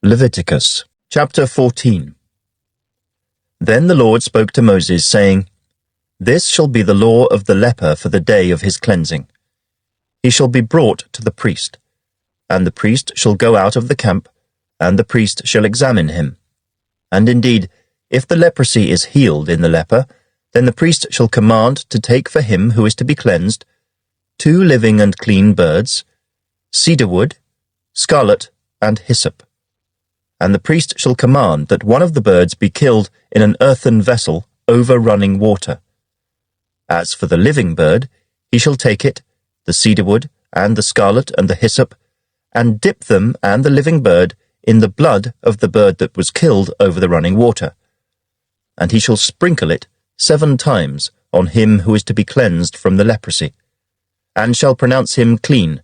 Leviticus Chapter 14. Then the Lord spoke to Moses, saying, This shall be the law of the leper for the day of his cleansing. He shall be brought to the priest, and the priest shall go out of the camp, and the priest shall examine him. And indeed, if the leprosy is healed in the leper, then the priest shall command to take for him who is to be cleansed 2 living and clean birds, cedar wood, scarlet, and hyssop. And the priest shall command that one of the birds be killed in an earthen vessel over running water. As for the living bird, he shall take it, the cedar wood, and the scarlet, and the hyssop, and dip them and the living bird in the blood of the bird that was killed over the running water. And he shall sprinkle it 7 times on him who is to be cleansed from the leprosy, and shall pronounce him clean,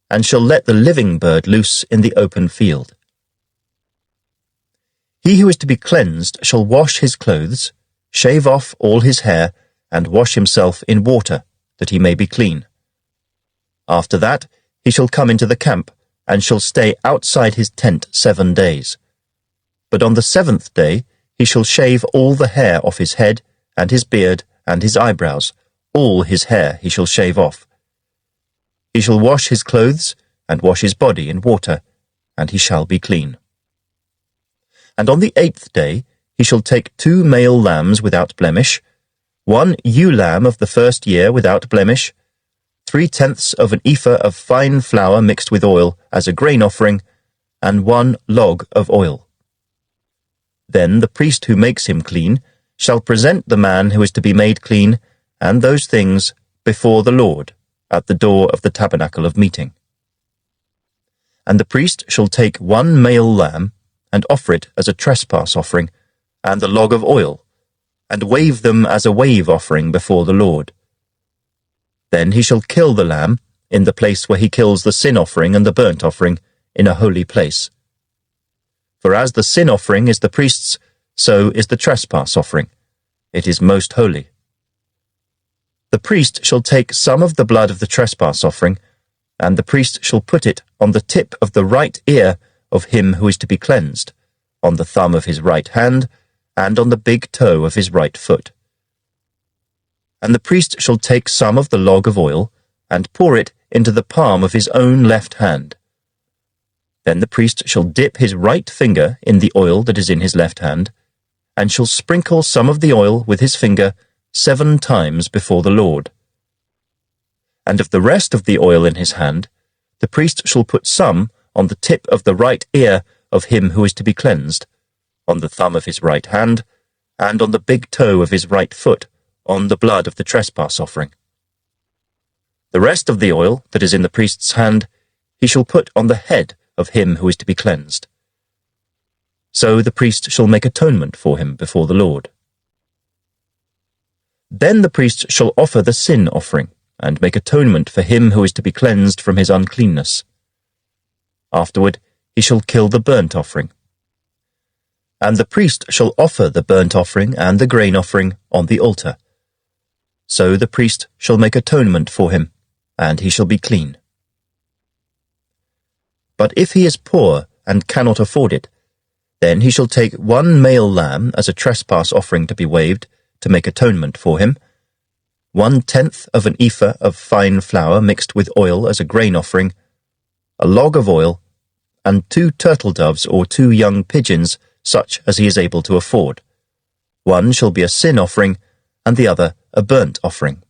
and shall let the living bird loose in the open field. He who is to be cleansed shall wash his clothes, shave off all his hair, and wash himself in water, that he may be clean. After that he shall come into the camp, and shall stay outside his tent 7 days. But on the 7th day he shall shave all the hair off his head, and his beard, and his eyebrows, all his hair he shall shave off. He shall wash his clothes, and wash his body in water, and he shall be clean. And on the 8th day he shall take 2 male lambs without blemish, 1 ewe lamb of the first year without blemish, 3/10 of an ephah of fine flour mixed with oil as a grain offering, and 1 log of oil. Then the priest who makes him clean shall present the man who is to be made clean and those things before the Lord at the door of the tabernacle of meeting. And the priest shall take 1 male lamb and offer it as a trespass offering, and the log of oil, and wave them as a wave offering before the Lord. Then he shall kill the lamb in the place where he kills the sin offering and the burnt offering, in a holy place. For as the sin offering is the priest's, so is the trespass offering. It is most holy. The priest shall take some of the blood of the trespass offering, and the priest shall put it on the tip of the right ear of him who is to be cleansed, on the thumb of his right hand, and on the big toe of his right foot. And the priest shall take some of the log of oil, and pour it into the palm of his own left hand. Then the priest shall dip his right finger in the oil that is in his left hand, and shall sprinkle some of the oil with his finger 7 times before the Lord. And of the rest of the oil in his hand, the priest shall put some on the tip of the right ear of him who is to be cleansed, on the thumb of his right hand, and on the big toe of his right foot, on the blood of the trespass offering. The rest of the oil that is in the priest's hand he shall put on the head of him who is to be cleansed. So the priest shall make atonement for him before the Lord. Then the priest shall offer the sin offering, and make atonement for him who is to be cleansed from his uncleanness. Afterward he shall kill the burnt offering. And the priest shall offer the burnt offering and the grain offering on the altar. So the priest shall make atonement for him, and he shall be clean. But if he is poor and cannot afford it, then he shall take 1 male lamb as a trespass offering to be waved, to make atonement for him, 1/10 of an ephah of fine flour mixed with oil as a grain offering, a log of oil, and 2 turtle doves or 2 young pigeons, such as he is able to afford. One shall be a sin offering, and the other a burnt offering.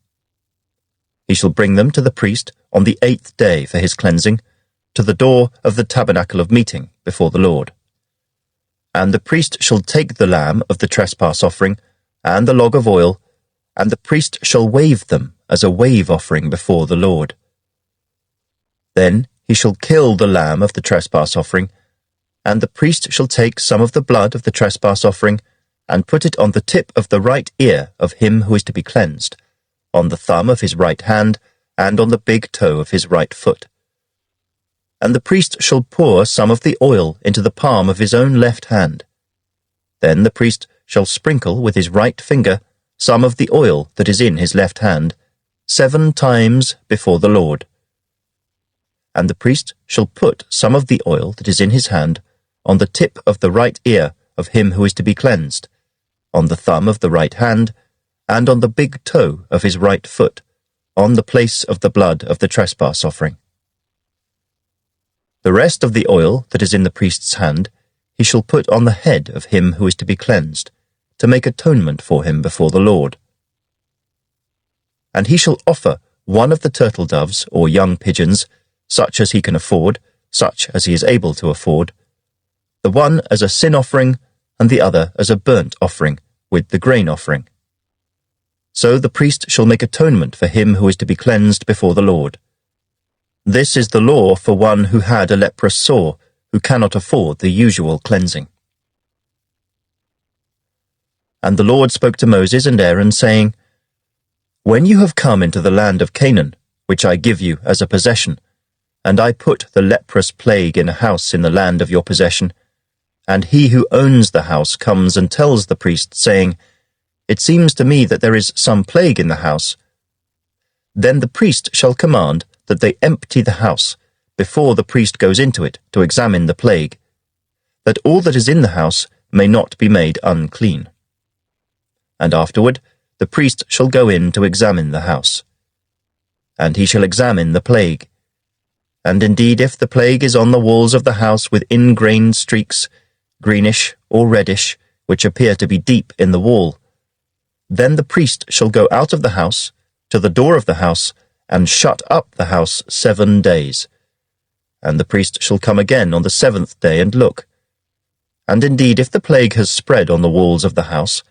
He shall bring them to the priest on the 8th day for his cleansing, to the door of the tabernacle of meeting before the Lord. And the priest shall take the lamb of the trespass offering, and the log of oil, and the priest shall wave them as a wave offering before the Lord. Then he shall kill the lamb of the trespass offering, and the priest shall take some of the blood of the trespass offering, and put it on the tip of the right ear of him who is to be cleansed, on the thumb of his right hand, and on the big toe of his right foot. And the priest shall pour some of the oil into the palm of his own left hand. Then the priest shall sprinkle with his right finger some of the oil that is in his left hand 7 times before the Lord. And the priest shall put some of the oil that is in his hand on the tip of the right ear of him who is to be cleansed, on the thumb of the right hand, and on the big toe of his right foot, on the place of the blood of the trespass offering. The rest of the oil that is in the priest's hand he shall put on the head of him who is to be cleansed, to make atonement for him before the Lord. And he shall offer one of the turtle doves or young pigeons, such as he can afford, such as he is able to afford, the one as a sin offering, and the other as a burnt offering, with the grain offering. So the priest shall make atonement for him who is to be cleansed before the Lord. This is the law for one who had a leprous sore, who cannot afford the usual cleansing. And the Lord spoke to Moses and Aaron, saying, When you have come into the land of Canaan, which I give you as a possession, and I put the leprous plague in a house in the land of your possession, and he who owns the house comes and tells the priest, saying, It seems to me that there is some plague in the house, then the priest shall command that they empty the house before the priest goes into it to examine the plague, that all that is in the house may not be made unclean. And afterward the priest shall go in to examine the house. And he shall examine the plague. And indeed, if the plague is on the walls of the house with ingrained streaks, greenish or reddish, which appear to be deep in the wall, then the priest shall go out of the house to the door of the house and shut up the house 7 days. And the priest shall come again on the 7th day and look. And indeed, if the plague has spread on the walls of the house,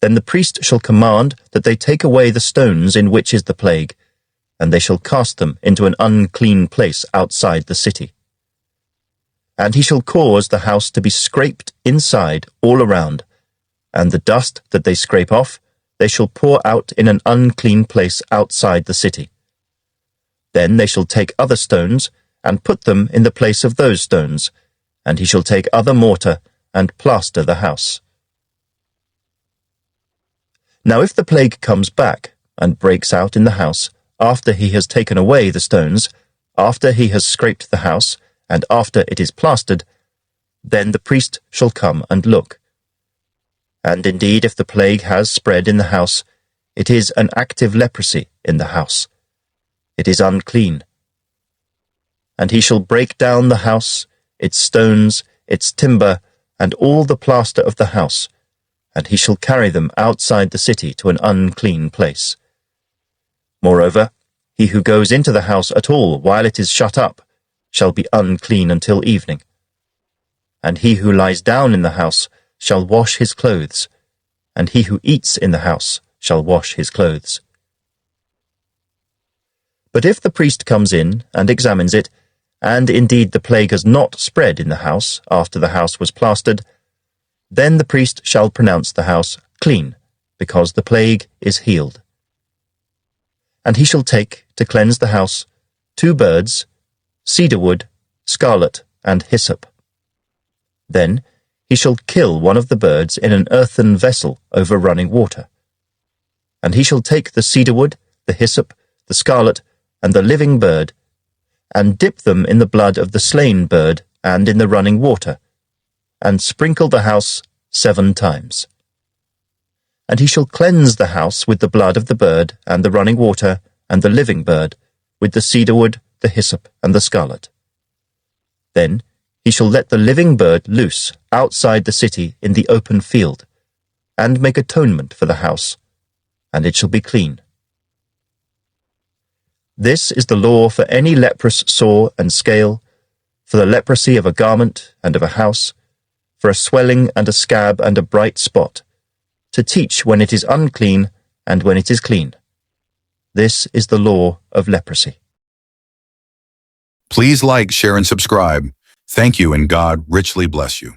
then the priest shall command that they take away the stones in which is the plague, and they shall cast them into an unclean place outside the city. And he shall cause the house to be scraped inside all around, and the dust that they scrape off they shall pour out in an unclean place outside the city. Then they shall take other stones, and put them in the place of those stones, and he shall take other mortar, and plaster the house. Now if the plague comes back, and breaks out in the house, after he has taken away the stones, after he has scraped the house, and after it is plastered, then the priest shall come and look. And indeed, if the plague has spread in the house, it is an active leprosy in the house. It is unclean. And he shall break down the house, its stones, its timber, and all the plaster of the house, and he shall carry them outside the city to an unclean place. Moreover, he who goes into the house at all while it is shut up shall be unclean until evening. And he who lies down in the house shall wash his clothes, and he who eats in the house shall wash his clothes. But if the priest comes in and examines it, and indeed the plague has not spread in the house after the house was plastered, then the priest shall pronounce the house clean, because the plague is healed. And he shall take, to cleanse the house, 2 birds, cedar wood, scarlet, and hyssop. Then he shall kill one of the birds in an earthen vessel over running water. And he shall take the cedar wood, the hyssop, the scarlet, and the living bird, and dip them in the blood of the slain bird and in the running water, and sprinkle the house 7 times. And he shall cleanse the house with the blood of the bird and the running water and the living bird, with the cedar wood, the hyssop, and the scarlet. Then he shall let the living bird loose outside the city in the open field, and make atonement for the house, and it shall be clean. This is the law for any leprous sore and scale, for the leprosy of a garment and of a house, for a swelling and a scab and a bright spot, to teach when it is unclean and when it is clean. This is the law of leprosy. Please like, share, and subscribe. Thank you, and God richly bless you.